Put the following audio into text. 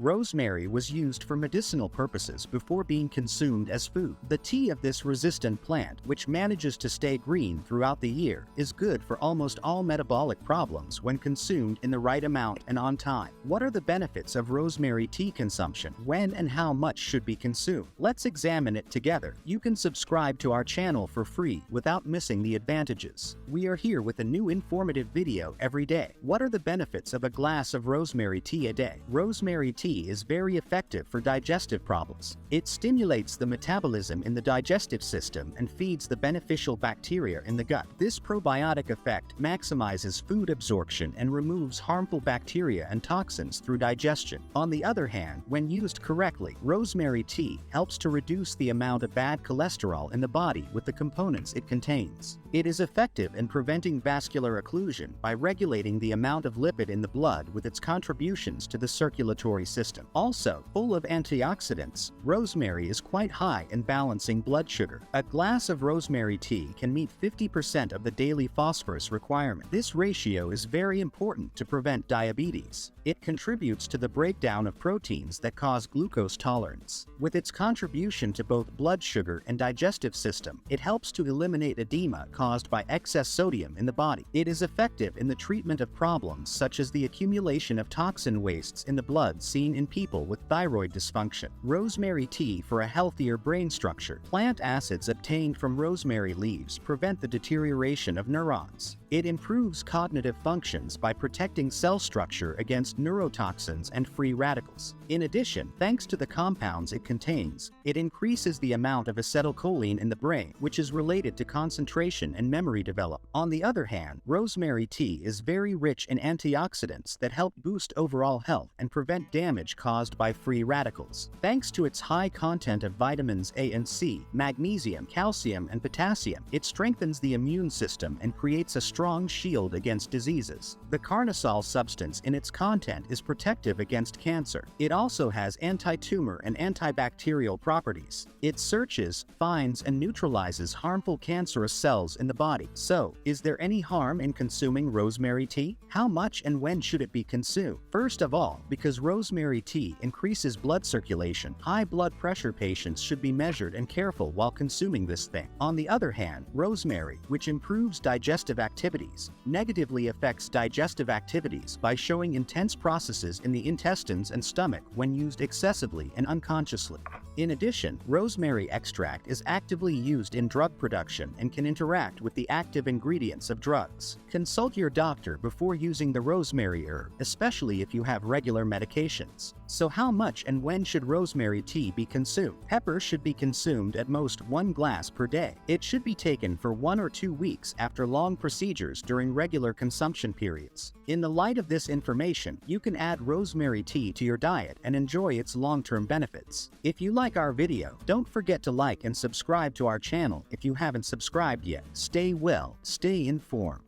Rosemary was used for medicinal purposes before being consumed as food. The tea of this resistant plant, which manages to stay green throughout the year, is good for almost all metabolic problems when consumed in the right amount and on time. What are the benefits of rosemary tea consumption? When and how much should be consumed? Let's examine it together. You can subscribe to our channel for free without missing the advantages. We are here with a new informative video every day. What are the benefits of a glass of rosemary tea a day? Rosemary tea is very effective for digestive problems. It stimulates the metabolism in the digestive system and feeds the beneficial bacteria in the gut. This probiotic effect maximizes food absorption and removes harmful bacteria and toxins through digestion. On the other hand, when used correctly, rosemary tea helps to reduce the amount of bad cholesterol in the body with the components it contains. It is effective in preventing vascular occlusion by regulating the amount of lipid in the blood with its contributions to the circulatory system. Also, full of antioxidants, rosemary is quite high in balancing blood sugar. A glass of rosemary tea can meet 50% of the daily phosphorus requirement. This ratio is very important to prevent diabetes. It contributes to the breakdown of proteins that cause glucose tolerance. With its contribution to both blood sugar and digestive system, it helps to eliminate edema caused by excess sodium in the body. It is effective in the treatment of problems such as the accumulation of toxin wastes in the blood seen in people with thyroid dysfunction. Rosemary tea for a healthier brain structure. Plant acids obtained from rosemary leaves prevent the deterioration of neurons. It improves cognitive functions by protecting cell structure against neurotoxins and free radicals. In addition, thanks to the compounds it contains, it increases the amount of acetylcholine in the brain, which is related to concentration and memory development. On the other hand, rosemary tea is very rich in antioxidants that help boost overall health and prevent damage caused by free radicals. Thanks to its high content of vitamins A and C, magnesium, calcium, and potassium, it strengthens the immune system and creates a strong shield against diseases. The carnosol substance in its content is protective against cancer. It also has anti-tumor and antibacterial properties. It searches, finds, and neutralizes harmful cancerous cells in the body. So, is there any harm in consuming rosemary tea? How much and when should it be consumed? First of all, because rosemary tea increases blood circulation, high blood pressure patients should be measured and careful while consuming this thing. On the other hand, rosemary, which improves digestive activities, negatively affects digestive activities by showing intense processes in the intestines and stomach when used excessively and unconsciously. In addition, rosemary extract is actively used in drug production and can interact with the active ingredients of drugs. Consult your doctor before using the rosemary herb, especially if you have regular medications. So how much and when should rosemary tea be consumed? Pepper should be consumed at most 1 glass per day. It should be taken for 1 or 2 weeks after long procedures during regular consumption periods. In the light of this information, you can add rosemary tea to your diet and enjoy its long-term benefits. If you like our video, don't forget to like and subscribe to our channel if you haven't subscribed yet. Stay well, stay informed.